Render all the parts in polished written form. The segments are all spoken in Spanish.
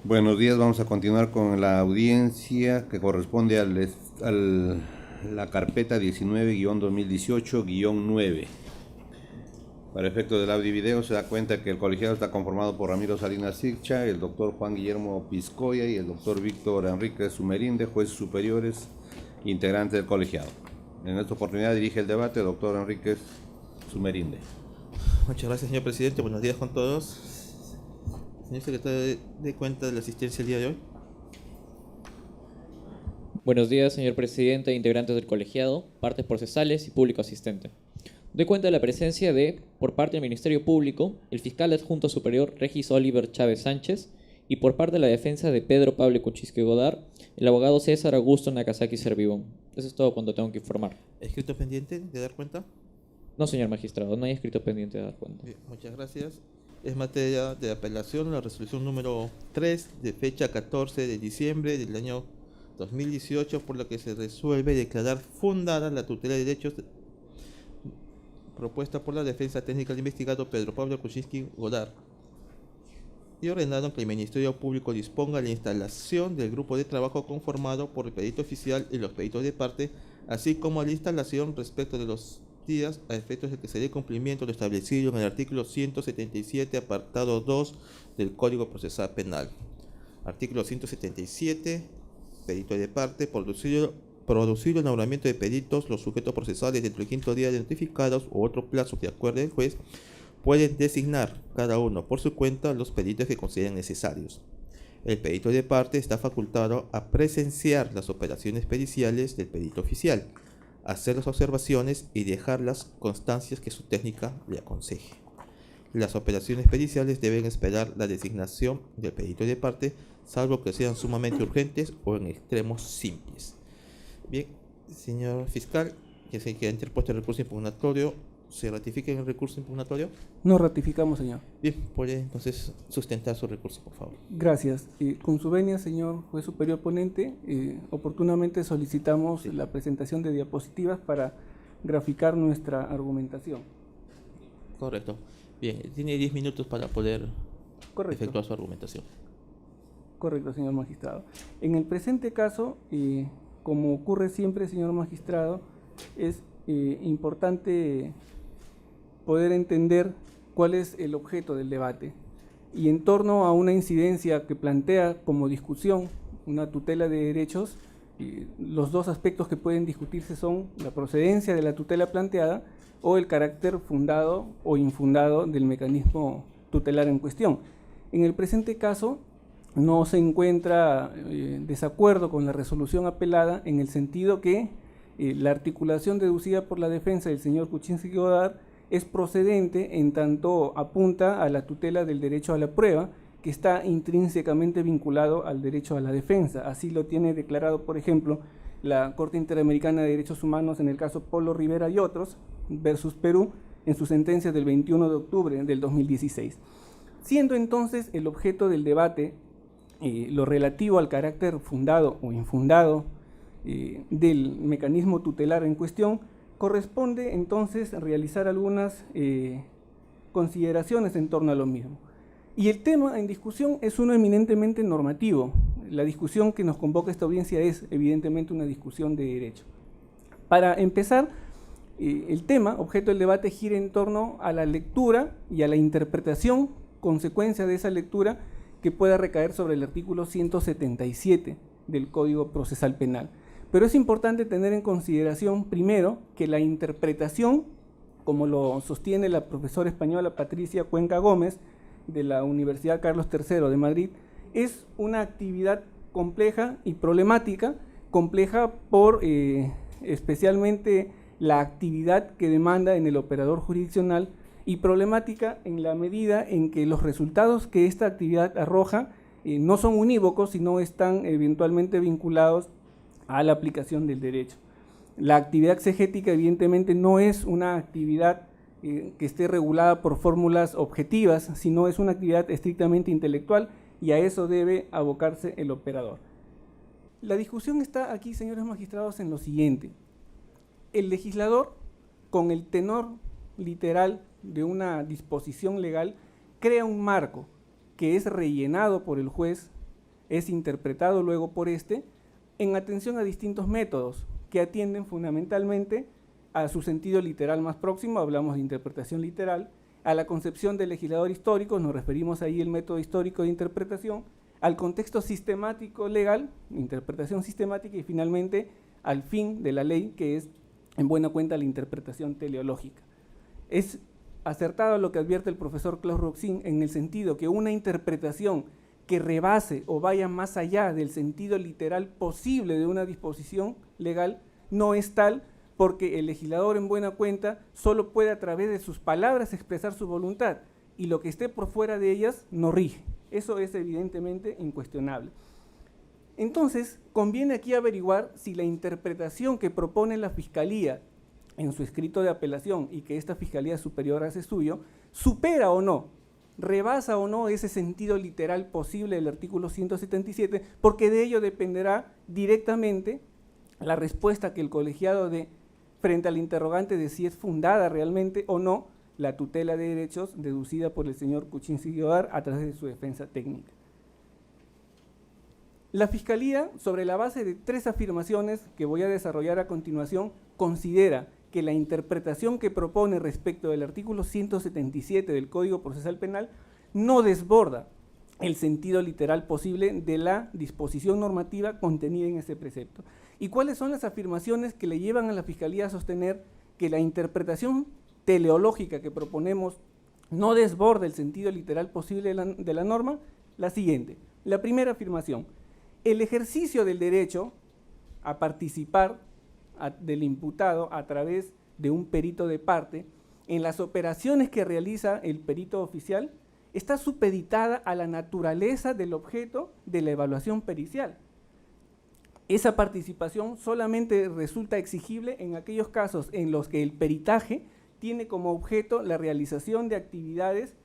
Buenos días, vamos a continuar con la audiencia que corresponde a la carpeta 19-2018-9. Para efectos del audio y video se da cuenta que el colegiado está conformado por Ramiro Salinas Siccha, el doctor Juan Guillermo Piscoya y el doctor Víctor Enrique Sumerinde, jueces superiores, integrantes del colegiado. En esta oportunidad dirige el debate el doctor Enrique Sumerinde. Muchas gracias, señor presidente. Buenos días con todos. Señor secretario, ¿de cuenta de la asistencia el día de hoy? Buenos días, señor presidente e integrantes del colegiado, partes procesales y público asistente. Doy cuenta de la presencia de, por parte del Ministerio Público, el fiscal adjunto superior Regis Oliver Chávez Sánchez y por parte de la defensa de Pedro Pablo Kuczynski Godard, el abogado César Augusto Nakazaki Servibón. Eso es todo cuanto tengo que informar. ¿Escrito pendiente de dar cuenta? No, señor magistrado, no hay escrito pendiente de dar cuenta. Bien, muchas gracias. Es materia de apelación la resolución número 3 de fecha 14 de diciembre del año 2018, por la que se resuelve declarar fundada la tutela de derechos propuesta por la defensa técnica del investigado Pedro Pablo Kuczynski Godard, y ordenaron que el Ministerio Público disponga la instalación del grupo de trabajo conformado por el perito oficial y los peritos de parte, así como la instalación respecto de los días a efectos de que se dé cumplimiento a lo establecido en el artículo 177, apartado 2 del Código Procesal Penal. Artículo 177, perito de parte, producido el nombramiento de peritos, los sujetos procesales dentro del quinto día de notificados o otro plazo que acuerde el juez, pueden designar cada uno por su cuenta los peritos que consideren necesarios. El perito de parte está facultado a presenciar las operaciones periciales del perito oficial, hacer las observaciones y dejar las constancias que su técnica le aconseje. Las operaciones periciales deben esperar la designación del perito de parte, salvo que sean sumamente urgentes o en extremos simples. Bien, señor fiscal, que se queda interpuesto el recurso impugnatorio, ¿se ratifica el recurso impugnatorio? No ratificamos, señor. Bien, puede entonces sustentar su recurso, por favor. Gracias. Con su venia, señor juez superior ponente, oportunamente solicitamos la presentación de diapositivas para graficar nuestra argumentación. Correcto. Bien, tiene 10 minutos para poder efectuar su argumentación. Correcto, señor magistrado. En el presente caso, como ocurre siempre, señor magistrado, es importante poder entender cuál es el objeto del debate. Y en torno a una incidencia que plantea como discusión una tutela de derechos, los dos aspectos que pueden discutirse son la procedencia de la tutela planteada o el carácter fundado o infundado del mecanismo tutelar en cuestión. En el presente caso, no se encuentra desacuerdo con la resolución apelada en el sentido que la articulación deducida por la defensa del señor Kuczynski Godard es procedente en tanto apunta a la tutela del derecho a la prueba, que está intrínsecamente vinculado al derecho a la defensa. Así lo tiene declarado, por ejemplo, la Corte Interamericana de Derechos Humanos en el caso Polo Rivera y otros versus Perú en su sentencia del 21 de octubre del 2016. Siendo entonces el objeto del debate lo relativo al carácter fundado o infundado del mecanismo tutelar en cuestión, corresponde entonces realizar algunas consideraciones en torno a lo mismo. Y el tema en discusión es uno eminentemente normativo. La discusión que nos convoca esta audiencia es evidentemente una discusión de derecho. Para empezar, el tema, objeto del debate, gira en torno a la lectura y a la interpretación, consecuencia de esa lectura, que pueda recaer sobre el artículo 177 del Código Procesal Penal. Pero es importante tener en consideración, primero, que la interpretación, como lo sostiene la profesora española Patricia Cuenca Gómez, de la Universidad Carlos III de Madrid, es una actividad compleja y problemática, compleja por especialmente la actividad que demanda en el operador jurisdiccional, y problemática en la medida en que los resultados que esta actividad arroja no son unívocos, sino están eventualmente vinculados a la aplicación del derecho. La actividad exegética evidentemente no es una actividad que esté regulada por fórmulas objetivas, sino es una actividad estrictamente intelectual, y a eso debe abocarse el operador. La discusión está aquí, señores magistrados, en lo siguiente. El legislador, con el tenor literal de una disposición legal, crea un marco que es rellenado por el juez es interpretado luego por este, en atención a distintos métodos que atienden fundamentalmente a su sentido literal más próximo, hablamos de interpretación literal, a la concepción del legislador histórico, nos referimos ahí al método histórico de interpretación, al contexto sistemático legal, interpretación sistemática, y finalmente al fin de la ley, que es en buena cuenta la interpretación teleológica. Es acertado lo que advierte el profesor Klaus Roxin en el sentido que una interpretación que rebase o vaya más allá del sentido literal posible de una disposición legal no es tal, porque el legislador en buena cuenta solo puede a través de sus palabras expresar su voluntad, y lo que esté por fuera de ellas no rige. Eso es evidentemente incuestionable. Entonces, conviene aquí averiguar si la interpretación que propone la Fiscalía en su escrito de apelación y que esta Fiscalía Superior hace suyo, supera o no, rebasa o no ese sentido literal posible del artículo 177, porque de ello dependerá directamente la respuesta que el colegiado dé frente al interrogante de si es fundada realmente o no la tutela de derechos deducida por el señor Kuczynski-Godard a través de su defensa técnica. La Fiscalía, sobre la base de 3 afirmaciones que voy a desarrollar a continuación, considera que la interpretación que propone respecto del artículo 177 del Código Procesal Penal no desborda el sentido literal posible de la disposición normativa contenida en ese precepto. ¿Y cuáles son las afirmaciones que le llevan a la Fiscalía a sostener que la interpretación teleológica que proponemos no desborda el sentido literal posible de la norma? La siguiente. La primera afirmación: el ejercicio del derecho a participar del imputado a través de un perito de parte en las operaciones que realiza el perito oficial está supeditada a la naturaleza del objeto de la evaluación pericial. Esa participación solamente resulta exigible en aquellos casos en los que el peritaje tiene como objeto la realización de actividades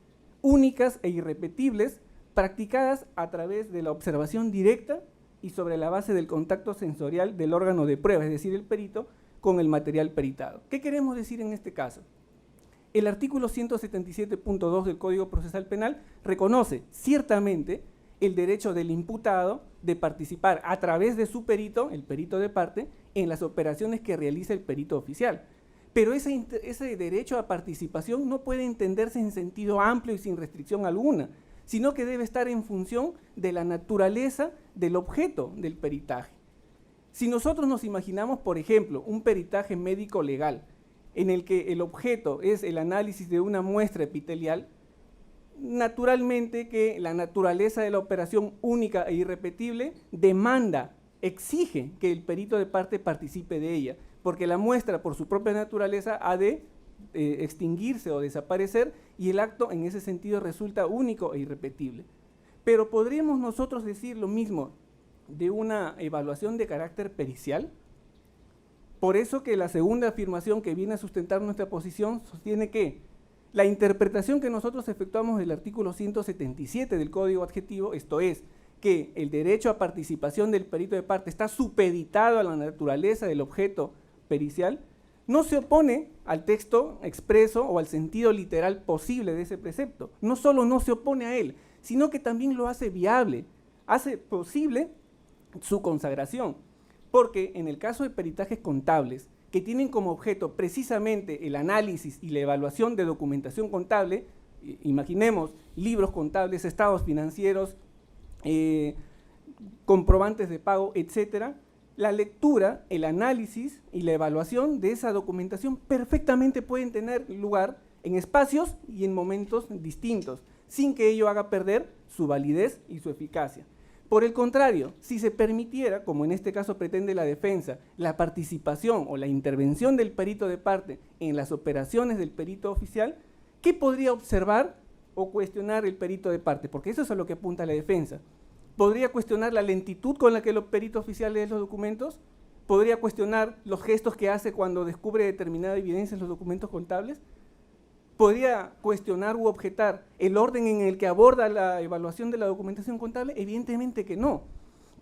únicas e irrepetibles practicadas a través de la observación directa y sobre la base del contacto sensorial del órgano de prueba, es decir, el perito, con el material peritado. ¿Qué queremos decir en este caso? El artículo 177.2 del Código Procesal Penal reconoce ciertamente el derecho del imputado de participar a través de su perito, el perito de parte, en las operaciones que realiza el perito oficial. Pero ese derecho a participación no puede entenderse en sentido amplio y sin restricción alguna, sino que debe estar en función de la naturaleza del objeto del peritaje. Si nosotros nos imaginamos, por ejemplo, un peritaje médico legal, en el que el objeto es el análisis de una muestra epitelial, naturalmente que la naturaleza de la operación única e irrepetible demanda, exige que el perito de parte participe de ella, porque la muestra por su propia naturaleza ha de extinguirse o desaparecer, y el acto en ese sentido resulta único e irrepetible. Pero ¿podríamos nosotros decir lo mismo de una evaluación de carácter pericial? Por eso que la segunda afirmación que viene a sustentar nuestra posición sostiene que la interpretación que nosotros efectuamos del artículo 177 del Código Adjetivo, esto es, que el derecho a participación del perito de parte está supeditado a la naturaleza del objeto pericial, no se opone al texto expreso o al sentido literal posible de ese precepto. No solo no se opone a él, sino que también lo hace viable, hace posible su consagración. Porque en el caso de peritajes contables, que tienen como objeto precisamente el análisis y la evaluación de documentación contable, imaginemos libros contables, estados financieros, comprobantes de pago, etcétera, la lectura, el análisis y la evaluación de esa documentación perfectamente pueden tener lugar en espacios y en momentos distintos, sin que ello haga perder su validez y su eficacia. Por el contrario, si se permitiera, como en este caso pretende la defensa, la participación o la intervención del perito de parte en las operaciones del perito oficial, ¿qué podría observar o cuestionar el perito de parte? Porque eso es a lo que apunta la defensa. ¿Podría cuestionar la lentitud con la que el perito oficial lee los documentos? ¿Podría cuestionar los gestos que hace cuando descubre determinada evidencia en los documentos contables? ¿Podría cuestionar u objetar el orden en el que aborda la evaluación de la documentación contable? Evidentemente que no.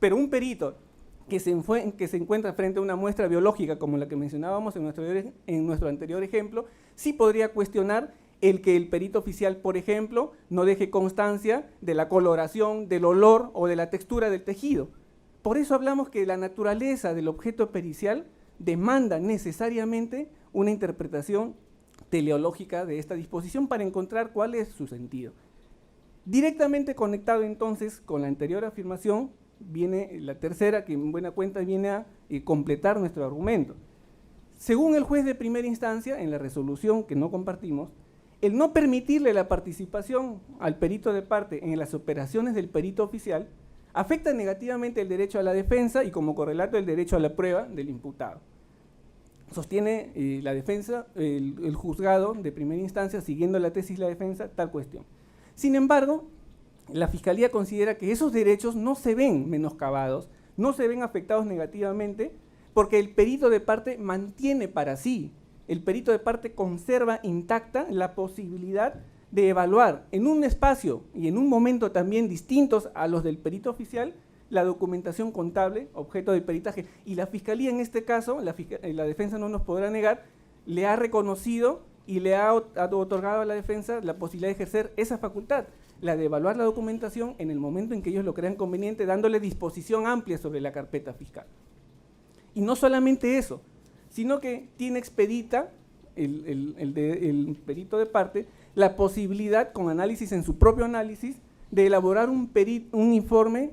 Pero un perito que se encuentra frente a una muestra biológica como la que mencionábamos en nuestro anterior ejemplo, sí podría cuestionar el que el perito oficial, por ejemplo, no deje constancia de la coloración, del olor o de la textura del tejido. Por eso hablamos que la naturaleza del objeto pericial demanda necesariamente una interpretación teleológica de esta disposición para encontrar cuál es su sentido. Directamente conectado entonces con la anterior afirmación viene la tercera, que en buena cuenta viene a completar nuestro argumento. Según el juez de primera instancia, en la resolución que no compartimos, el no permitirle la participación al perito de parte en las operaciones del perito oficial afecta negativamente el derecho a la defensa y como correlato el derecho a la prueba del imputado. Sostiene la defensa, el juzgado de primera instancia, siguiendo la tesis de la defensa, tal cuestión. Sin embargo, la Fiscalía considera que esos derechos no se ven menoscabados, no se ven afectados negativamente, porque el perito de parte mantiene para sí, el perito de parte conserva intacta la posibilidad de evaluar en un espacio y en un momento también distintos a los del perito oficial la documentación contable, objeto del peritaje. Y la Fiscalía en este caso, la defensa no nos podrá negar, le ha reconocido y le ha otorgado a la defensa la posibilidad de ejercer esa facultad, la de evaluar la documentación en el momento en que ellos lo crean conveniente, dándole disposición amplia sobre la carpeta fiscal. Y no solamente eso, sino que tiene expedita el perito de parte la posibilidad, con análisis en su propio análisis, de elaborar un informe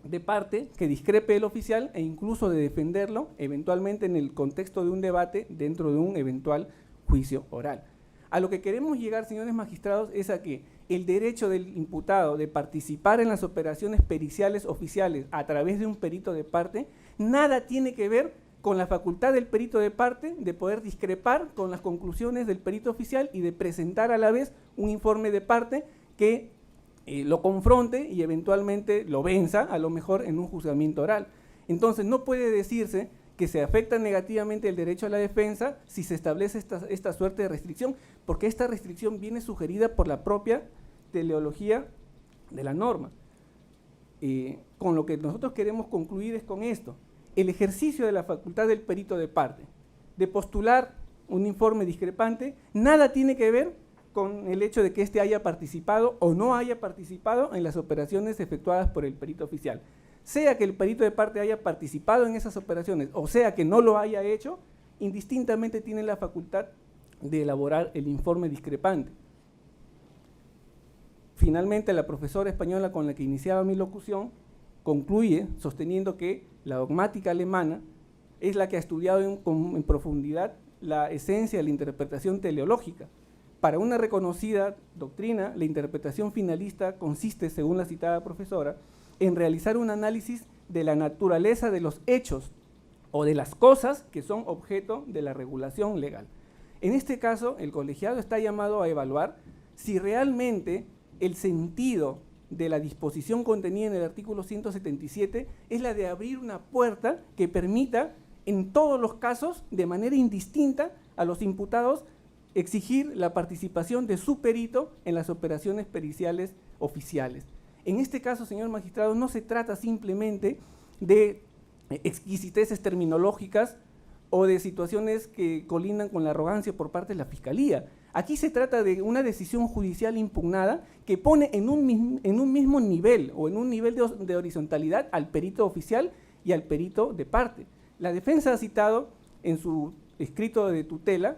de parte que discrepe del oficial e incluso de defenderlo eventualmente en el contexto de un debate dentro de un eventual juicio oral. A lo que queremos llegar, señores magistrados, es a que el derecho del imputado de participar en las operaciones periciales oficiales a través de un perito de parte nada tiene que ver con la facultad del perito de parte de poder discrepar con las conclusiones del perito oficial y de presentar a la vez un informe de parte que lo confronte y eventualmente lo venza, a lo mejor en un juzgamiento oral. Entonces no puede decirse que se afecta negativamente el derecho a la defensa si se establece esta suerte de restricción, porque esta restricción viene sugerida por la propia teleología de la norma. Con lo que nosotros queremos concluir es con esto: el ejercicio de la facultad del perito de parte de postular un informe discrepante nada tiene que ver con el hecho de que éste haya participado o no haya participado en las operaciones efectuadas por el perito oficial. Sea que el perito de parte haya participado en esas operaciones o sea que no lo haya hecho, indistintamente tiene la facultad de elaborar el informe discrepante. Finalmente, la profesora española con la que iniciaba mi locución concluye sosteniendo que la dogmática alemana es la que ha estudiado en profundidad la esencia de la interpretación teleológica. Para una reconocida doctrina, la interpretación finalista consiste, según la citada profesora, en realizar un análisis de la naturaleza de los hechos o de las cosas que son objeto de la regulación legal. En este caso, el colegiado está llamado a evaluar si realmente el sentido de la disposición contenida en el artículo 177 es la de abrir una puerta que permita, en todos los casos, de manera indistinta, a los imputados exigir la participación de su perito en las operaciones periciales oficiales. En este caso, señor magistrado, no se trata simplemente de exquisiteces terminológicas o de situaciones que colindan con la arrogancia por parte de la Fiscalía. Aquí se trata de una decisión judicial impugnada que pone en un mismo nivel o en un nivel de horizontalidad al perito oficial y al perito de parte. La defensa ha citado en su escrito de tutela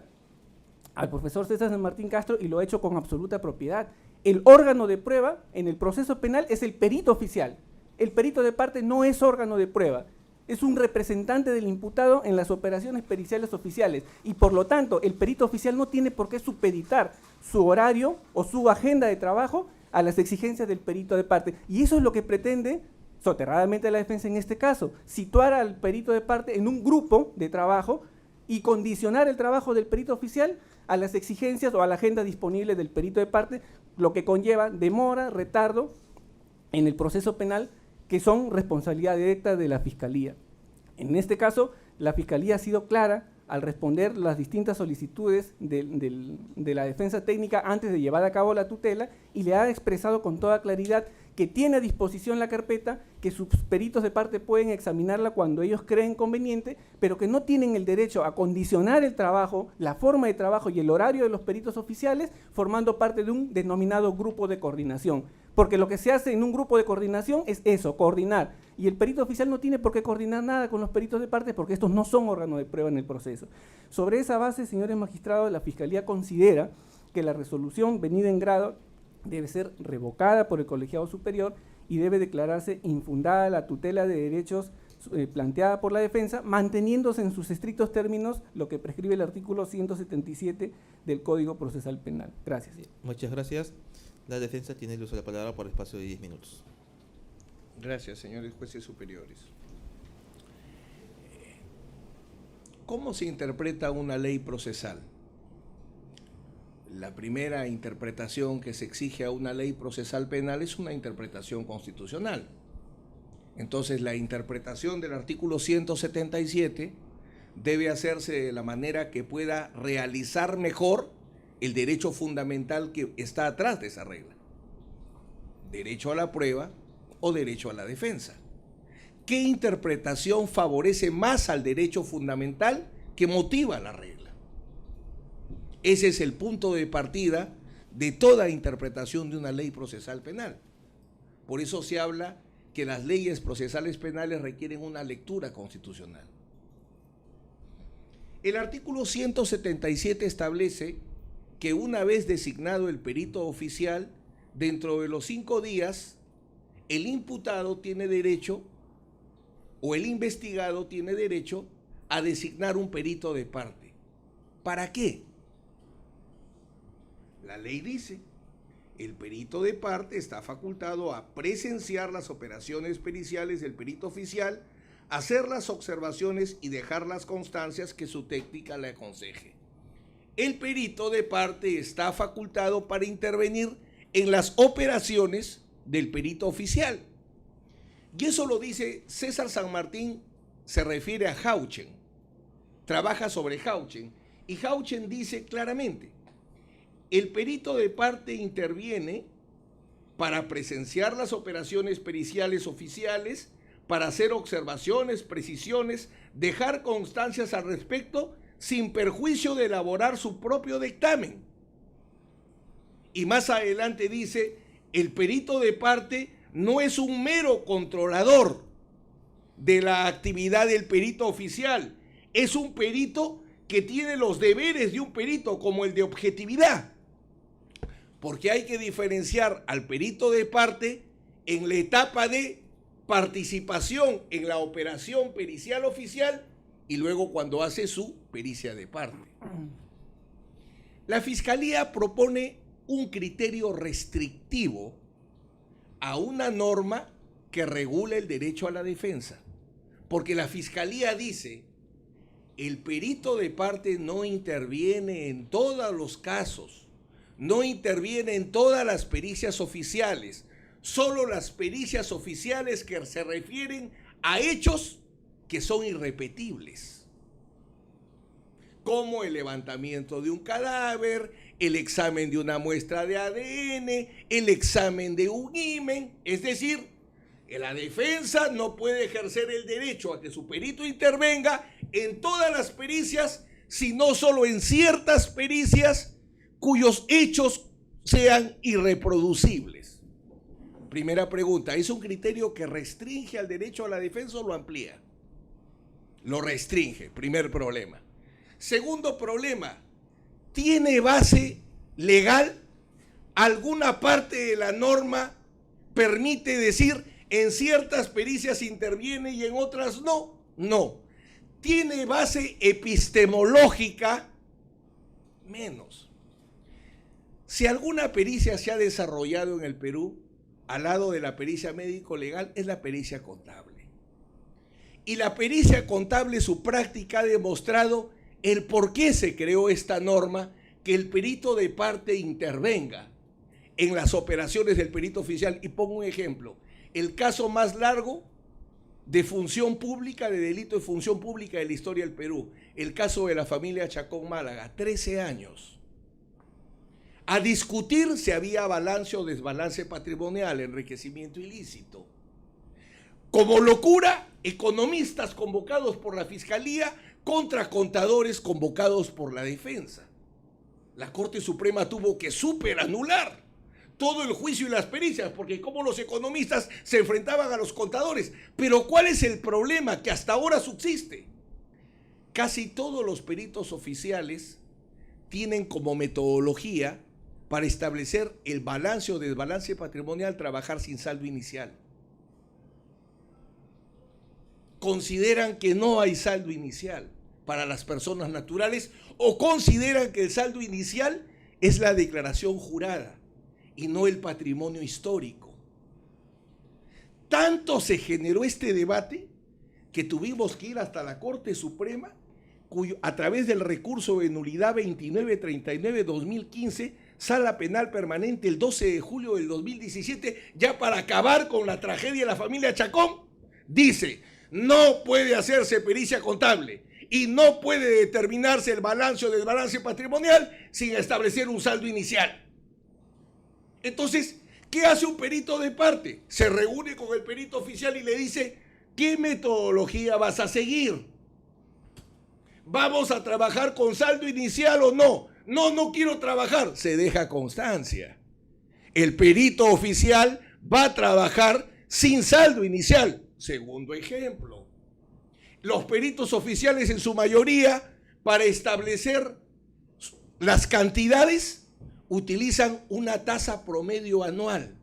al profesor César San Martín Castro y lo ha hecho con absoluta propiedad. El órgano de prueba en el proceso penal es el perito oficial. El perito de parte no es órgano de prueba, es un representante del imputado en las operaciones periciales oficiales y por lo tanto el perito oficial no tiene por qué supeditar su horario o su agenda de trabajo a las exigencias del perito de parte. Y eso es lo que pretende soterradamente la defensa en este caso, situar al perito de parte en un grupo de trabajo y condicionar el trabajo del perito oficial a las exigencias o a la agenda disponible del perito de parte, lo que conlleva demora, retardo en el proceso penal, que son responsabilidad directa de la Fiscalía. En este caso, la Fiscalía ha sido clara al responder las distintas solicitudes de la defensa técnica antes de llevar a cabo la tutela, y le ha expresado con toda claridad que tiene a disposición la carpeta, que sus peritos de parte pueden examinarla cuando ellos creen conveniente, pero que no tienen el derecho a condicionar el trabajo, la forma de trabajo y el horario de los peritos oficiales, formando parte de un denominado grupo de coordinación. Porque lo que se hace en un grupo de coordinación es eso, coordinar. Y el perito oficial no tiene por qué coordinar nada con los peritos de parte, porque estos no son órganos de prueba en el proceso. Sobre esa base, señores magistrados, la Fiscalía considera que la resolución venida en grado debe ser revocada por el colegiado superior y debe declararse infundada la tutela de derechos planteada por la defensa, manteniéndose en sus estrictos términos lo que prescribe el artículo 177 del Código Procesal Penal. Gracias. Muchas gracias. La defensa tiene el uso de la palabra por espacio de 10 minutos. Gracias, señores jueces superiores. ¿Cómo se interpreta una ley procesal? La primera interpretación que se exige a una ley procesal penal es una interpretación constitucional. Entonces, la interpretación del artículo 177 debe hacerse de la manera que pueda realizar mejor el derecho fundamental que está atrás de esa regla. Derecho a la prueba o derecho a la defensa. ¿Qué interpretación favorece más al derecho fundamental que motiva la regla? Ese es el punto de partida de toda interpretación de una ley procesal penal. Por eso se habla que las leyes procesales penales requieren una lectura constitucional. El artículo 177 establece que una vez designado el perito oficial, dentro de los 5 días, el imputado tiene derecho, o el investigado tiene derecho, a designar un perito de parte. ¿Para qué? La ley dice, el perito de parte está facultado a presenciar las operaciones periciales del perito oficial, hacer las observaciones y dejar las constancias que su técnica le aconseje. El perito de parte está facultado para intervenir en las operaciones del perito oficial. Y eso lo dice César San Martín, se refiere a Hauchen, trabaja sobre Hauchen, y Hauchen dice claramente, el perito de parte interviene para presenciar las operaciones periciales oficiales, para hacer observaciones, precisiones, dejar constancias al respecto, sin perjuicio de elaborar su propio dictamen. Y más adelante dice, el perito de parte no es un mero controlador de la actividad del perito oficial, es un perito que tiene los deberes de un perito, como el de objetividad. Porque hay que diferenciar al perito de parte en la etapa de participación en la operación pericial oficial y luego cuando hace su pericia de parte. La Fiscalía propone un criterio restrictivo a una norma que regula el derecho a la defensa, porque la Fiscalía dice, el perito de parte no interviene en todos los casos, no interviene en todas las pericias oficiales, solo las pericias oficiales que se refieren a hechos que son irrepetibles, como el levantamiento de un cadáver, el examen de una muestra de ADN, el examen de un himen. Es decir, que la defensa no puede ejercer el derecho a que su perito intervenga en todas las pericias, sino solo en ciertas pericias cuyos hechos sean irreproducibles. Primera pregunta, ¿es un criterio que restringe al derecho a la defensa o lo amplía? Lo restringe, primer problema. Segundo problema, ¿tiene base legal? ¿Alguna parte de la norma permite decir en ciertas pericias interviene y en otras no? No. ¿Tiene base epistemológica? Menos. Si alguna pericia se ha desarrollado en el Perú, al lado de la pericia médico-legal, es la pericia contable. Y la pericia contable, su práctica ha demostrado el por qué se creó esta norma, que el perito de parte intervenga en las operaciones del perito oficial. Y pongo un ejemplo. El caso más largo de función pública, de delito de función pública de la historia del Perú. El caso de la familia Chacón Málaga, 13 años. A discutir si había balance o desbalance patrimonial, enriquecimiento ilícito. Como locura, economistas convocados por la Fiscalía contra contadores convocados por la defensa. La Corte Suprema tuvo que superanular todo el juicio y las pericias, porque como los economistas se enfrentaban a los contadores. Pero ¿cuál es el problema que hasta ahora subsiste? Casi todos los peritos oficiales tienen como metodología para establecer el balance o desbalance patrimonial trabajar sin saldo inicial. Consideran que no hay saldo inicial para las personas naturales o consideran que el saldo inicial es la declaración jurada y no el patrimonio histórico. Tanto se generó este debate que tuvimos que ir hasta la Corte Suprema, a través del recurso de nulidad 2939-2015, Sala Penal Permanente, el 12 de julio del 2017, ya para acabar con la tragedia de la familia Chacón, dice: no puede hacerse pericia contable y no puede determinarse el balance o desbalance patrimonial sin establecer un saldo inicial. Entonces, ¿qué hace un perito de parte? Se reúne con el perito oficial y le dice: ¿qué metodología vas a seguir? ¿Vamos a trabajar con saldo inicial o no? No, no quiero trabajar. Se deja constancia. El perito oficial va a trabajar sin saldo inicial. Segundo ejemplo. Los peritos oficiales en su mayoría, para establecer las cantidades, utilizan una tasa promedio anual.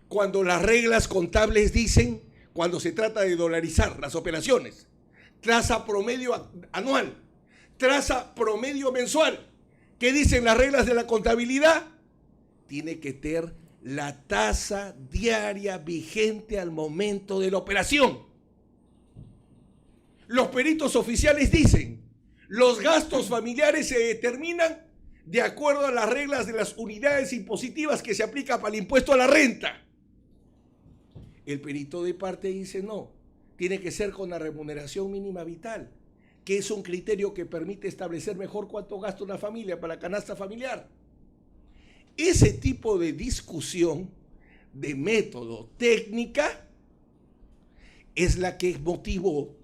Cuando las reglas contables dicen, cuando se trata de dolarizar las operaciones, tasa promedio anual, tasa promedio mensual. ¿Qué dicen las reglas de la contabilidad? Tiene que tener la tasa diaria vigente al momento de la operación. Los peritos oficiales dicen: los gastos familiares se determinan de acuerdo a las reglas de las unidades impositivas que se aplica para el impuesto a la renta. El perito de parte dice: no, tiene que ser con la remuneración mínima vital, que es un criterio que permite establecer mejor cuánto gasta una familia para la canasta familiar. Ese tipo de discusión de método técnica es la que motivó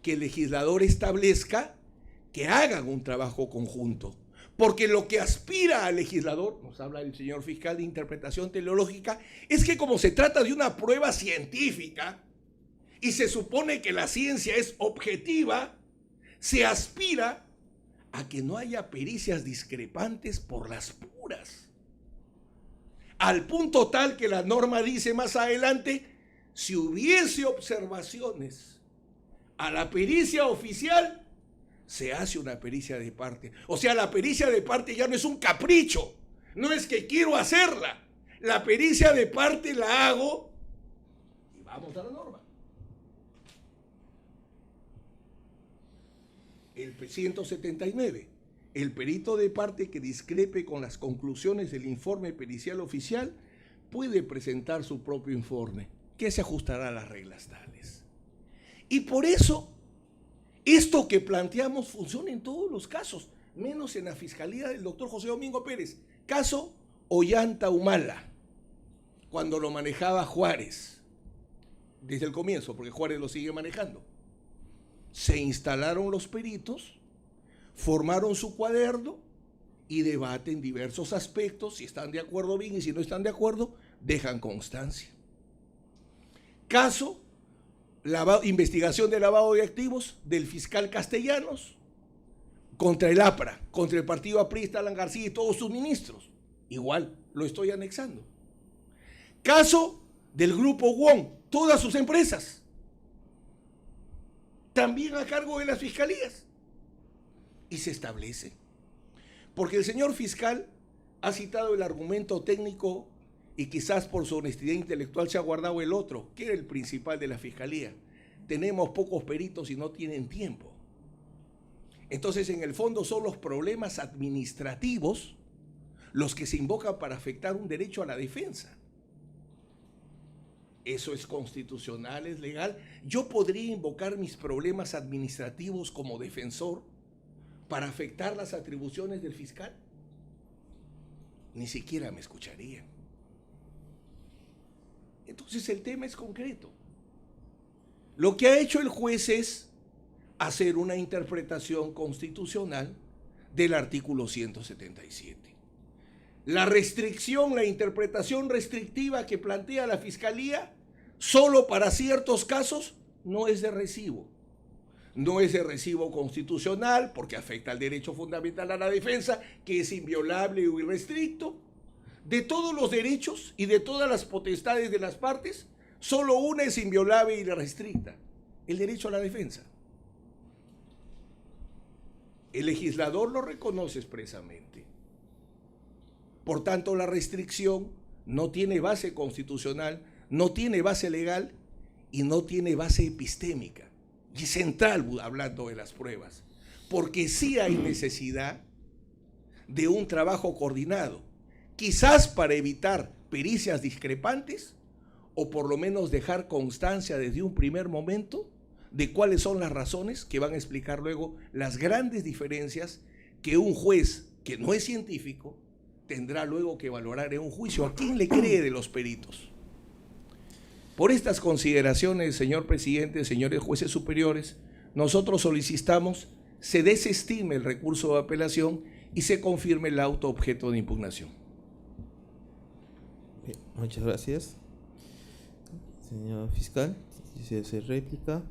que el legislador establezca que hagan un trabajo conjunto. Porque lo que aspira al legislador, nos habla el señor fiscal de interpretación teleológica, es que como se trata de una prueba científica y se supone que la ciencia es objetiva, se aspira a que no haya pericias discrepantes por las puras. Al punto tal que la norma dice más adelante: si hubiese observaciones a la pericia oficial, se hace una pericia de parte. O sea, la pericia de parte ya no es un capricho, no es que quiero hacerla. La pericia de parte la hago y vamos a la norma. El 179. El perito de parte que discrepe con las conclusiones del informe pericial oficial puede presentar su propio informe, que se ajustará a las reglas tales. Y por eso, esto que planteamos funciona en todos los casos, menos en la fiscalía del doctor José Domingo Pérez. Caso Ollanta Humala, cuando lo manejaba Juárez, desde el comienzo, porque Juárez lo sigue manejando. Se instalaron los peritos, formaron su cuaderno y debaten diversos aspectos. Si están de acuerdo, bien, y si no están de acuerdo, dejan constancia. Caso investigación de lavado de activos del fiscal Castellanos contra el APRA, contra el partido aprista Alan García y todos sus ministros. Igual lo estoy anexando. Caso del grupo Wong, todas sus empresas, también a cargo de las fiscalías. Y se establece. Porque el señor fiscal ha citado el argumento técnico y quizás por su honestidad intelectual se ha guardado el otro, que era el principal de la fiscalía. Tenemos pocos peritos y no tienen tiempo. Entonces, en el fondo son los problemas administrativos los que se invocan para afectar un derecho a la defensa. ¿Eso es constitucional, es legal? ¿Yo podría invocar mis problemas administrativos como defensor para afectar las atribuciones del fiscal? Ni siquiera me escucharían. Entonces el tema es concreto. Lo que ha hecho el juez es hacer una interpretación constitucional del artículo 177. La restricción, la interpretación restrictiva que plantea la Fiscalía, solo para ciertos casos, no es de recibo. No es de recibo constitucional porque afecta al derecho fundamental a la defensa, que es inviolable o irrestricto. De todos los derechos y de todas las potestades de las partes, solo una es inviolable y irrestricta: el derecho a la defensa. El legislador lo reconoce expresamente. Por tanto, la restricción no tiene base constitucional, no tiene base legal y no tiene base epistémica. Y central, hablando de las pruebas, porque sí hay necesidad de un trabajo coordinado, quizás para evitar pericias discrepantes o por lo menos dejar constancia desde un primer momento de cuáles son las razones que van a explicar luego las grandes diferencias que un juez que no es científico tendrá luego que valorar en un juicio. ¿A quién le cree de los peritos? Por estas consideraciones, señor presidente, señores jueces superiores, nosotros solicitamos se desestime el recurso de apelación y se confirme el auto objeto de impugnación. Bien, muchas gracias. Señor fiscal, si hace réplica,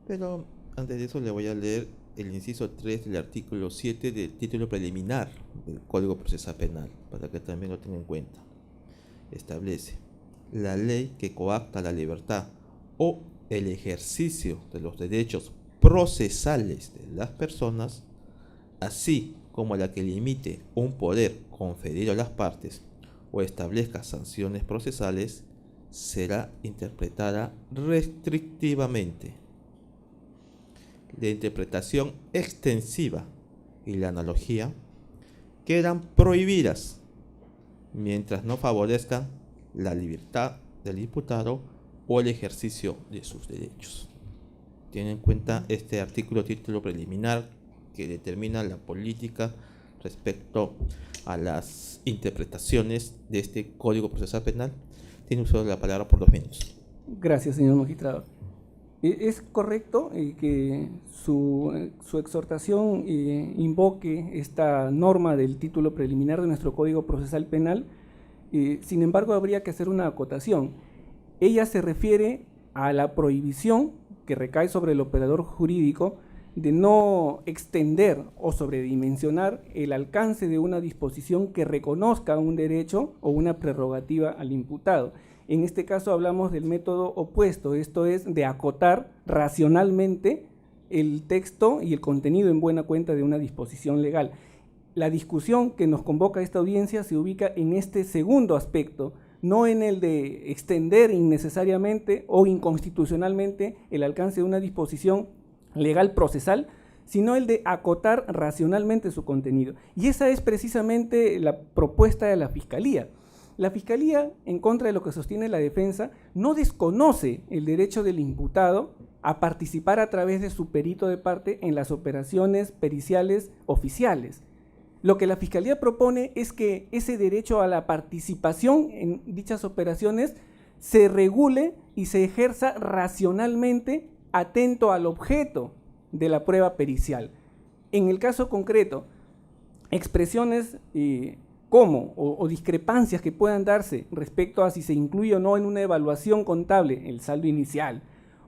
pero antes de eso le voy a leer el inciso 3 del artículo 7 del título preliminar del Código Procesal Penal, para que también lo tenga en cuenta. Establece: la ley que coacta la libertad o el ejercicio de los derechos procesales de las personas, así como la que limite un poder conferido a las partes o establezca sanciones procesales, será interpretada restrictivamente. La interpretación extensiva y la analogía quedan prohibidas mientras no favorezcan la libertad del imputado o el ejercicio de sus derechos. Tienen en cuenta este artículo título preliminar que determina la política respecto a las interpretaciones de este Código Procesal Penal. Tiene uso de la palabra por 2 minutos. Gracias, señor magistrado. Es correcto que su exhortación invoque esta norma del título preliminar de nuestro Código Procesal Penal. Sin embargo, habría que hacer una acotación. Ella se refiere a la prohibición que recae sobre el operador jurídico de no extender o sobredimensionar el alcance de una disposición que reconozca un derecho o una prerrogativa al imputado. En este caso hablamos del método opuesto, esto es de acotar racionalmente el texto y el contenido en buena cuenta de una disposición legal. La discusión que nos convoca a esta audiencia se ubica en este segundo aspecto, no en el de extender innecesariamente o inconstitucionalmente el alcance de una disposición legal procesal, sino el de acotar racionalmente su contenido. Y esa es precisamente la propuesta de la Fiscalía. La Fiscalía, en contra de lo que sostiene la defensa, no desconoce el derecho del imputado a participar a través de su perito de parte en las operaciones periciales oficiales. Lo que la Fiscalía propone es que ese derecho a la participación en dichas operaciones se regule y se ejerza racionalmente atento al objeto de la prueba pericial. En el caso concreto, expresiones como o discrepancias que puedan darse respecto a si se incluye o no en una evaluación contable el saldo inicial,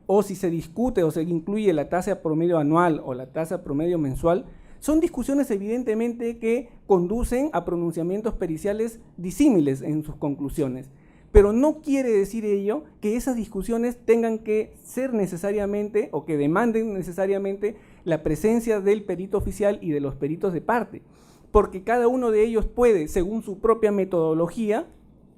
o si se discute o se incluye la tasa promedio anual o la tasa promedio mensual, son discusiones evidentemente que conducen a pronunciamientos periciales disímiles en sus conclusiones. Pero no quiere decir ello que esas discusiones tengan que ser necesariamente o que demanden necesariamente la presencia del perito oficial y de los peritos de parte, porque cada uno de ellos puede, según su propia metodología,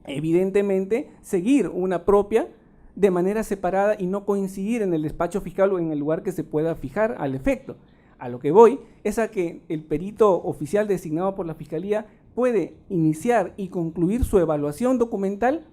evidentemente seguir una propia de manera separada y no coincidir en el despacho fiscal o en el lugar que se pueda fijar al efecto. A lo que voy es a que el perito oficial designado por la Fiscalía puede iniciar y concluir su evaluación documental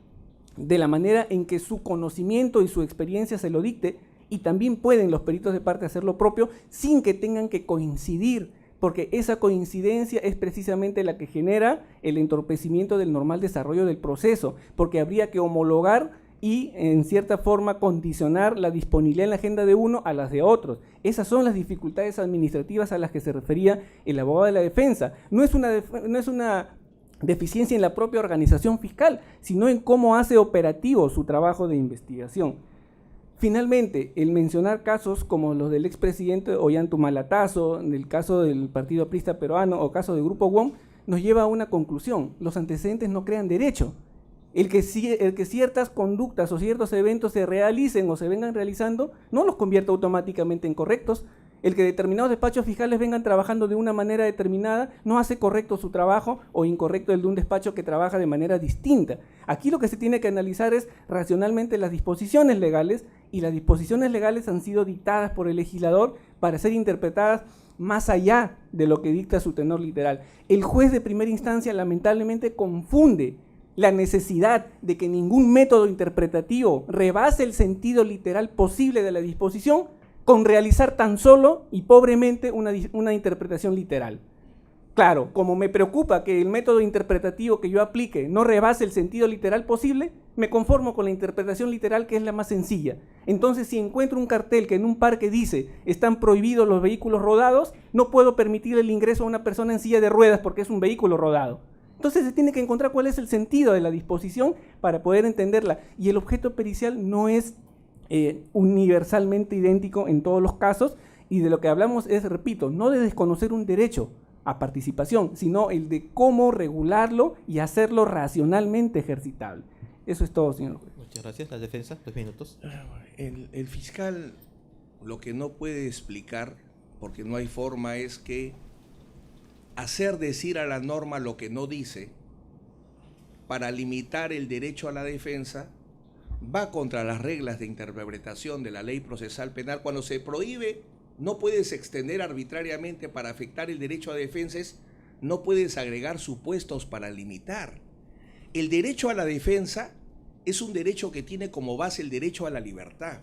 de la manera en que su conocimiento y su experiencia se lo dicte, y también pueden los peritos de parte hacer lo propio sin que tengan que coincidir, porque esa coincidencia es precisamente la que genera el entorpecimiento del normal desarrollo del proceso, porque habría que homologar y en cierta forma condicionar la disponibilidad en la agenda de uno a las de otros. Esas son las dificultades administrativas a las que se refería el abogado de la defensa. No es una deficiencia en la propia organización fiscal, sino en cómo hace operativo su trabajo de investigación. Finalmente, el mencionar casos como los del expresidente Ollanta-Humala, del caso del Partido Aprista Peruano o caso del Grupo WOM, nos lleva a una conclusión: los antecedentes no crean derecho. El que ciertas conductas o ciertos eventos se realicen o se vengan realizando no los convierte automáticamente en correctos. El que determinados despachos fiscales vengan trabajando de una manera determinada no hace correcto su trabajo o incorrecto el de un despacho que trabaja de manera distinta. Aquí lo que se tiene que analizar es racionalmente las disposiciones legales, y las disposiciones legales han sido dictadas por el legislador para ser interpretadas más allá de lo que dicta su tenor literal. El juez de primera instancia lamentablemente confunde la necesidad de que ningún método interpretativo rebase el sentido literal posible de la disposición con realizar tan solo y pobremente una interpretación literal. Claro, como me preocupa que el método interpretativo que yo aplique no rebase el sentido literal posible, me conformo con la interpretación literal, que es la más sencilla. Entonces, si encuentro un cartel que en un parque dice están prohibidos los vehículos rodados, no puedo permitir el ingreso a una persona en silla de ruedas porque es un vehículo rodado. Entonces se tiene que encontrar cuál es el sentido de la disposición para poder entenderla. Y el objeto pericial no es universalmente idéntico en todos los casos, y de lo que hablamos es, repito, no de desconocer un derecho a participación, sino el de cómo regularlo y hacerlo racionalmente ejercitable. Eso es todo, señor juez. Muchas gracias. La defensa, 2 minutos. El fiscal lo que no puede explicar, porque no hay forma, es que hacer decir a la norma lo que no dice para limitar el derecho a la defensa va contra las reglas de interpretación de la ley procesal penal. Cuando se prohíbe, no puedes extender arbitrariamente para afectar el derecho a defensa, no puedes agregar supuestos para limitar. El derecho a la defensa es un derecho que tiene como base el derecho a la libertad.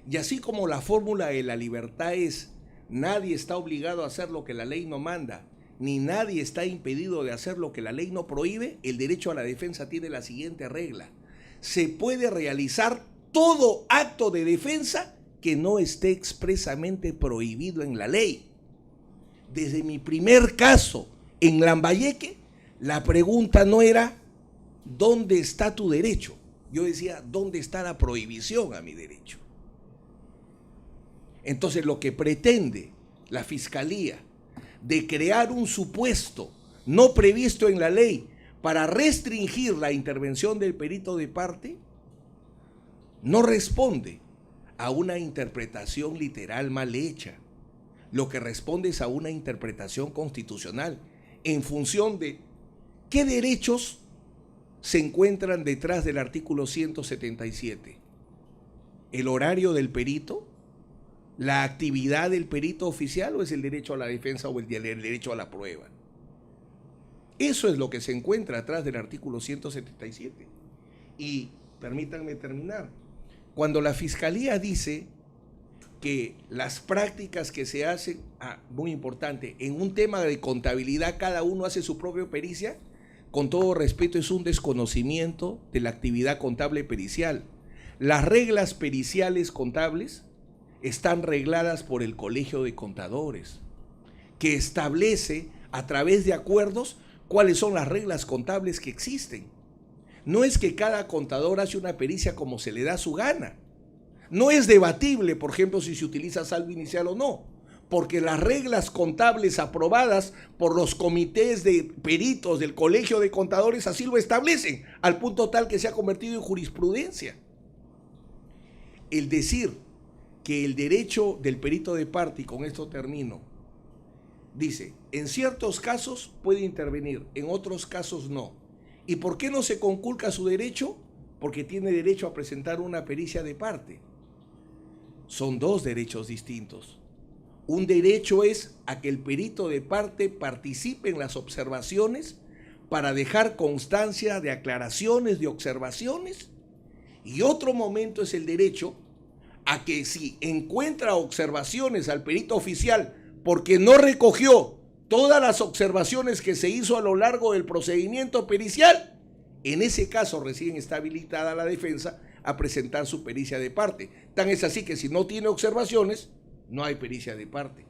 Y así como la fórmula de la libertad es: nadie está obligado a hacer lo que la ley no manda, ni nadie está impedido de hacer lo que la ley no prohíbe, el derecho a la defensa tiene la siguiente regla: se puede realizar todo acto de defensa que no esté expresamente prohibido en la ley. Desde mi primer caso en Lambayeque, la pregunta no era ¿dónde está tu derecho? Yo decía, ¿dónde está la prohibición a mi derecho? Entonces, lo que pretende la Fiscalía de crear un supuesto no previsto en la ley para restringir la intervención del perito de parte no responde a una interpretación literal mal hecha. Lo que responde es a una interpretación constitucional en función de qué derechos se encuentran detrás del artículo 177. ¿El horario del perito? ¿La actividad del perito oficial? ¿O es el derecho a la defensa o el derecho a la prueba? Eso es lo que se encuentra atrás del artículo 177. Y permítanme terminar. Cuando la Fiscalía dice que las prácticas que se hacen, muy importante, en un tema de contabilidad cada uno hace su propia pericia, con todo respeto, es un desconocimiento de la actividad contable pericial. Las reglas periciales contables están regladas por el Colegio de Contadores, que establece a través de acuerdos cuáles son las reglas contables que existen. No es que cada contador hace una pericia como se le da su gana. No es debatible, por ejemplo, si se utiliza saldo inicial o no, porque las reglas contables aprobadas por los comités de peritos del Colegio de Contadores así lo establecen, al punto tal que se ha convertido en jurisprudencia. El decir que el derecho del perito de parte, y con esto termino, dice, en ciertos casos puede intervenir, en otros casos no. ¿Y por qué no se conculca su derecho? Porque tiene derecho a presentar una pericia de parte. Son dos derechos distintos. Un derecho es a que el perito de parte participe en las observaciones para dejar constancia de aclaraciones, de observaciones, Y otro momento es el derecho a que si encuentra observaciones al perito oficial porque no recogió todas las observaciones que se hizo a lo largo del procedimiento pericial, en ese caso recién está habilitada la defensa a presentar su pericia de parte. Tan es así que si no tiene observaciones, no hay pericia de parte.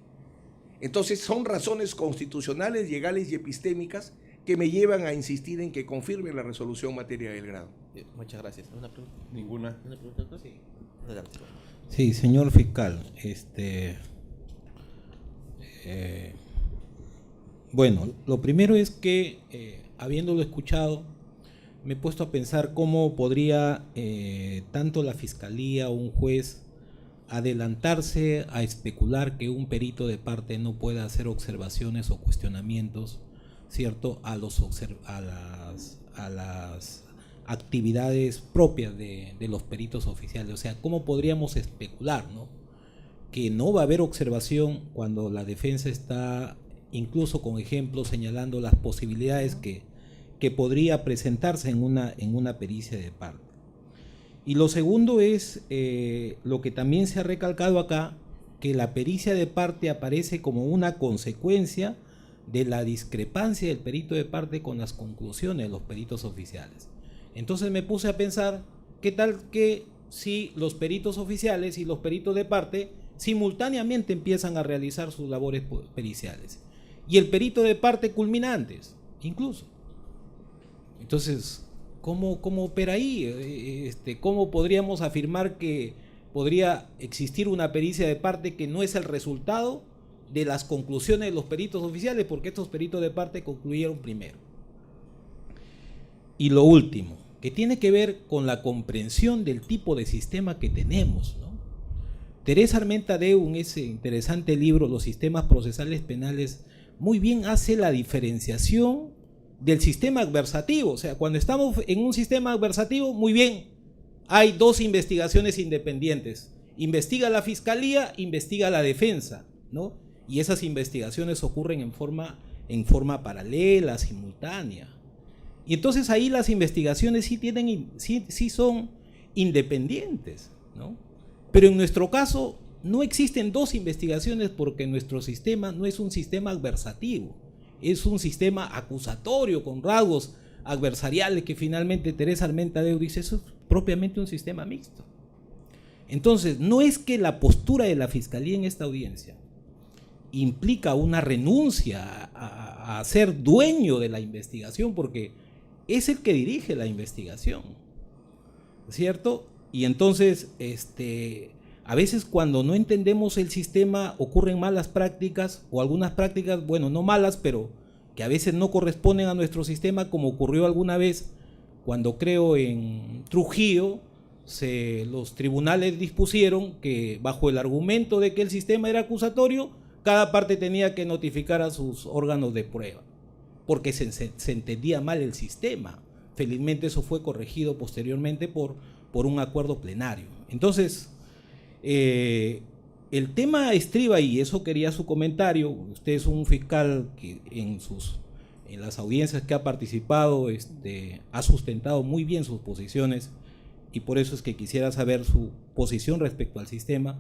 Entonces son razones constitucionales, legales y epistémicas que me llevan a insistir en que confirme la resolución materia del grado. Muchas gracias. ¿Una pregunta? Ninguna. ¿Una pregunta? Sí. Adelante. Sí, señor fiscal, bueno, lo primero es que, habiéndolo escuchado, me he puesto a pensar cómo podría tanto la fiscalía o un juez adelantarse a especular que un perito de parte no pueda hacer observaciones o cuestionamientos, ¿cierto?, a las actividades propias de los peritos oficiales. O sea, ¿cómo podríamos especular, ¿no?, que no va a haber observación cuando la defensa está incluso con ejemplos señalando las posibilidades que podría presentarse en una pericia de parte? Y lo segundo es lo que también se ha recalcado acá, que la pericia de parte aparece como una consecuencia de la discrepancia del perito de parte con las conclusiones de los peritos oficiales. Entonces me puse a pensar, ¿qué tal que si los peritos oficiales y los peritos de parte simultáneamente empiezan a realizar sus labores periciales y el perito de parte culmina antes, incluso? Entonces, ¿cómo opera ahí? ¿Cómo podríamos afirmar que podría existir una pericia de parte que no es el resultado de las conclusiones de los peritos oficiales, porque estos peritos de parte concluyeron primero? Y lo último, que tiene que ver con la comprensión del tipo de sistema que tenemos, ¿no? Teresa Armenta-Deu, en ese interesante libro, Los sistemas procesales penales, muy bien hace la diferenciación del sistema adversativo. O sea, cuando estamos en un sistema adversativo, muy bien, hay dos investigaciones independientes. Investiga la fiscalía, investiga la defensa, ¿no? Y esas investigaciones ocurren en forma paralela, simultánea. Y entonces ahí las investigaciones sí son independientes, ¿no? Pero en nuestro caso no existen dos investigaciones porque nuestro sistema no es un sistema adversativo, es un sistema acusatorio con rasgos adversariales que finalmente Teresa Armenta-Deu dice, eso es propiamente un sistema mixto. Entonces, no es que la postura de la Fiscalía en esta audiencia implica una renuncia a ser dueño de la investigación, porque es el que dirige la investigación, ¿cierto? Y entonces, a veces cuando no entendemos el sistema ocurren malas prácticas, o algunas prácticas, bueno, no malas, pero que a veces no corresponden a nuestro sistema, como ocurrió alguna vez cuando, creo, en Trujillo, los tribunales dispusieron que bajo el argumento de que el sistema era acusatorio, cada parte tenía que notificar a sus órganos de prueba, porque se entendía mal el sistema. Felizmente eso fue corregido posteriormente por un acuerdo plenario. Entonces, el tema estriba, y eso quería su comentario. Usted es un fiscal que en las audiencias que ha participado ha sustentado muy bien sus posiciones, y por eso es que quisiera saber su posición respecto al sistema,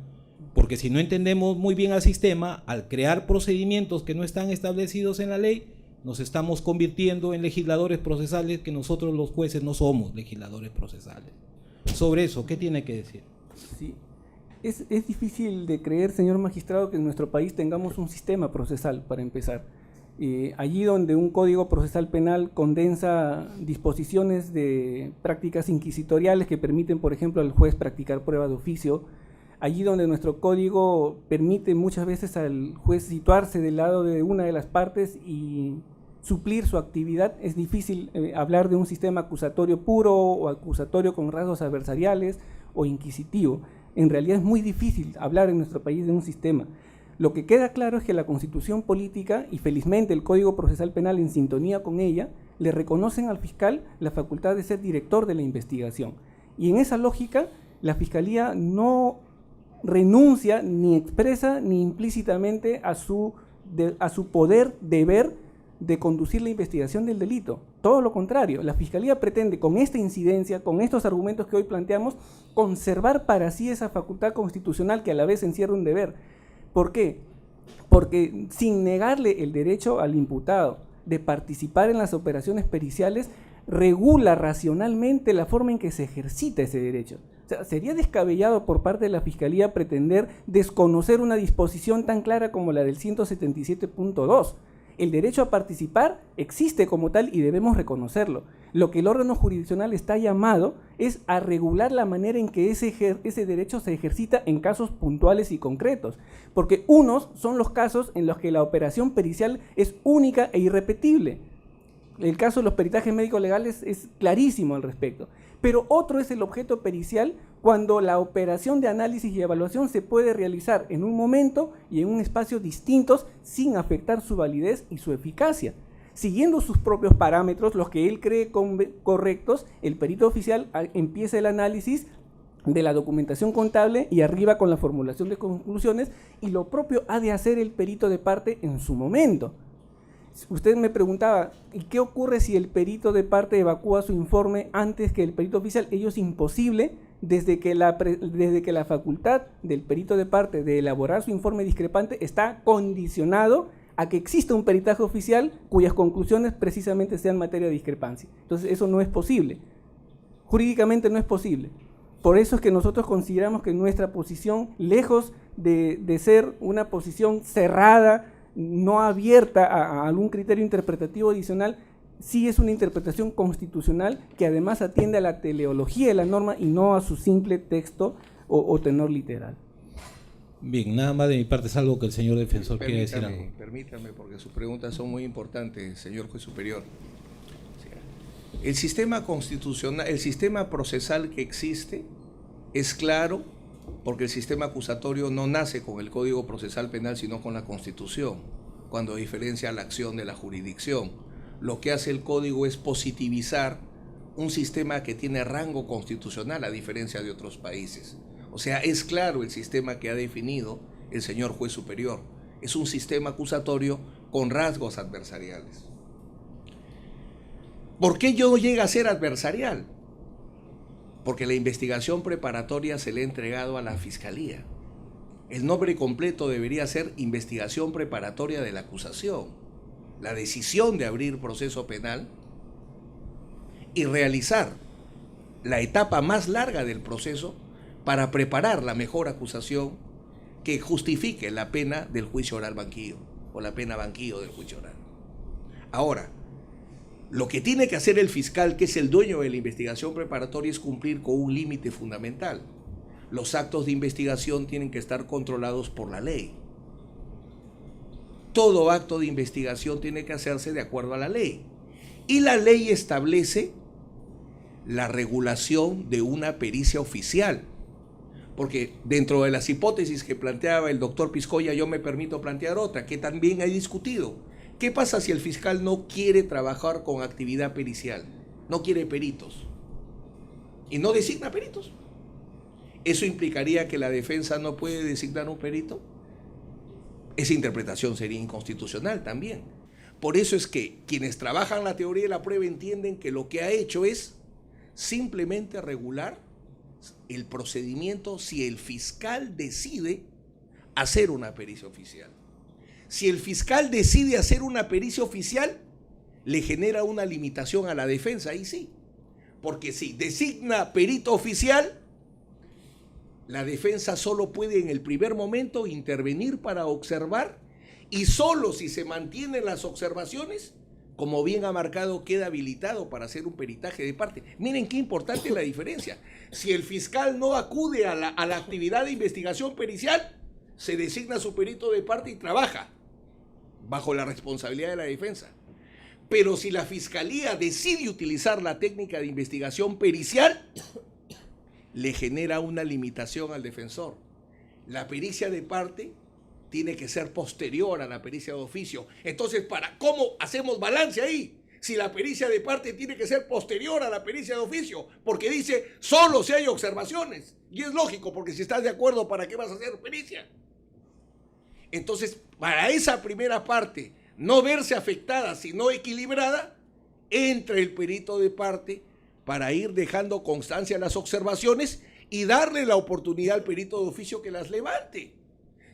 porque si no entendemos muy bien al sistema, al crear procedimientos que no están establecidos en la ley, nos estamos convirtiendo en legisladores procesales, que nosotros los jueces no somos legisladores procesales. Sobre eso, ¿qué tiene que decir? Sí. Es difícil de creer, señor magistrado, que en nuestro país tengamos un sistema procesal, para empezar. Allí donde un código procesal penal condensa disposiciones de prácticas inquisitoriales que permiten, por ejemplo, al juez practicar prueba de oficio, allí donde nuestro código permite muchas veces al juez situarse del lado de una de las partes y suplir su actividad, es difícil hablar de un sistema acusatorio puro o acusatorio con rasgos adversariales o inquisitivo. En realidad es muy difícil hablar en nuestro país de un sistema. Lo que queda claro es que la Constitución política, y felizmente el Código Procesal Penal en sintonía con ella, le reconocen al fiscal la facultad de ser director de la investigación. Y en esa lógica, la Fiscalía no renuncia ni expresa ni implícitamente a su poder, deber de conducir la investigación del delito. Todo lo contrario, la Fiscalía pretende con esta incidencia, con estos argumentos que hoy planteamos, conservar para sí esa facultad constitucional que a la vez encierra un deber. ¿Por qué? Porque sin negarle el derecho al imputado de participar en las operaciones periciales, regula racionalmente la forma en que se ejercita ese derecho. O sea, sería descabellado por parte de la Fiscalía pretender desconocer una disposición tan clara como la del 177.2. El derecho a participar existe como tal y debemos reconocerlo. Lo que el órgano jurisdiccional está llamado es a regular la manera en que ese derecho se ejercita en casos puntuales y concretos. Porque unos son los casos en los que la operación pericial es única e irrepetible. El caso de los peritajes médicos legales es clarísimo al respecto. Pero otro es el objeto pericial cuando la operación de análisis y evaluación se puede realizar en un momento y en un espacio distintos sin afectar su validez y su eficacia. Siguiendo sus propios parámetros, los que él cree correctos, el perito oficial empieza el análisis de la documentación contable y arriba con la formulación de conclusiones, y lo propio ha de hacer el perito de parte en su momento. Usted me preguntaba, ¿y qué ocurre si el perito de parte evacúa su informe antes que el perito oficial? Ello es imposible desde que la facultad del perito de parte de elaborar su informe discrepante está condicionado a que exista un peritaje oficial cuyas conclusiones precisamente sean materia de discrepancia. Entonces eso no es posible, jurídicamente no es posible. Por eso es que nosotros consideramos que nuestra posición, lejos de ser una posición cerrada, no abierta a algún criterio interpretativo adicional, sí es una interpretación constitucional que además atiende a la teleología de la norma y no a su simple texto o tenor literal. Bien, nada más de mi parte, salvo que el señor defensor quiera decir algo. Permítame, porque sus preguntas son muy importantes, señor juez superior. El sistema constitucional, el sistema procesal que existe es claro, porque el sistema acusatorio no nace con el Código Procesal Penal, sino con la Constitución, cuando diferencia la acción de la jurisdicción. Lo que hace el Código es positivizar un sistema que tiene rango constitucional, a diferencia de otros países. O sea, es claro el sistema que ha definido el señor juez superior. Es un sistema acusatorio con rasgos adversariales. ¿Por qué no llega a ser adversarial? Porque la investigación preparatoria se le ha entregado a la Fiscalía. El nombre completo debería ser investigación preparatoria de la acusación. La decisión de abrir proceso penal y realizar la etapa más larga del proceso para preparar la mejor acusación que justifique la pena del juicio oral banquillo o la pena banquillo del juicio oral. Ahora, lo que tiene que hacer el fiscal, que es el dueño de la investigación preparatoria, es cumplir con un límite fundamental. Los actos de investigación tienen que estar controlados por la ley. Todo acto de investigación tiene que hacerse de acuerdo a la ley. Y la ley establece la regulación de una pericia oficial. Porque dentro de las hipótesis que planteaba el doctor Piscoya, yo me permito plantear otra, que también he discutido. ¿Qué pasa si el fiscal no quiere trabajar con actividad pericial? No quiere peritos. Y no designa peritos. ¿Eso implicaría que la defensa no puede designar un perito? Esa interpretación sería inconstitucional también. Por eso es que quienes trabajan la teoría de la prueba entienden que lo que ha hecho es simplemente regular el procedimiento si el fiscal decide hacer una pericia oficial. Si el fiscal decide hacer una pericia oficial, le genera una limitación a la defensa, ahí sí. Porque si designa perito oficial, la defensa solo puede en el primer momento intervenir para observar, y solo si se mantienen las observaciones, como bien ha marcado, queda habilitado para hacer un peritaje de parte. Miren qué importante la diferencia. Si el fiscal no acude a la actividad de investigación pericial, se designa su perito de parte y trabaja bajo la responsabilidad de la defensa. Pero si la fiscalía decide utilizar la técnica de investigación pericial, le genera una limitación al defensor. La pericia de parte tiene que ser posterior a la pericia de oficio. Entonces, ¿cómo hacemos balance ahí? Si la pericia de parte tiene que ser posterior a la pericia de oficio, porque dice solo si hay observaciones. Y es lógico, porque si estás de acuerdo, ¿para qué vas a hacer pericia? Entonces, para esa primera parte, no verse afectada, sino equilibrada, entra el perito de parte para ir dejando constancia a las observaciones y darle la oportunidad al perito de oficio que las levante.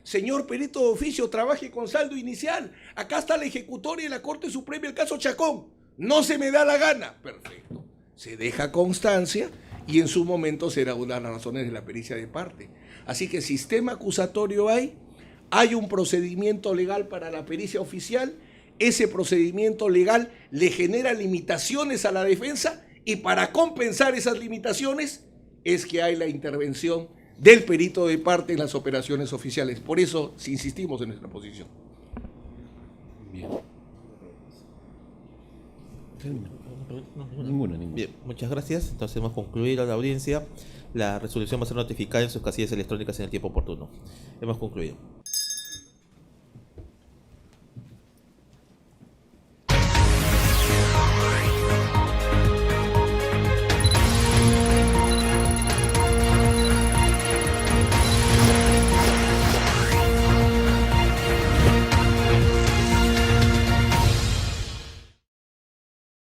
Señor perito de oficio, trabaje con saldo inicial. Acá está la ejecutoria de la Corte Suprema, el caso Chacón. No se me da la gana. Perfecto. Se deja constancia y en su momento será una de las razones de la pericia de parte. Así que sistema acusatorio hay un procedimiento legal para la pericia oficial, ese procedimiento legal le genera limitaciones a la defensa y para compensar esas limitaciones es que hay la intervención del perito de parte en las operaciones oficiales. Por eso insistimos en nuestra posición. Bien. Ninguna. Bien, muchas gracias. Entonces hemos concluido la audiencia. La resolución va a ser notificada en sus casillas electrónicas en el tiempo oportuno. Hemos concluido.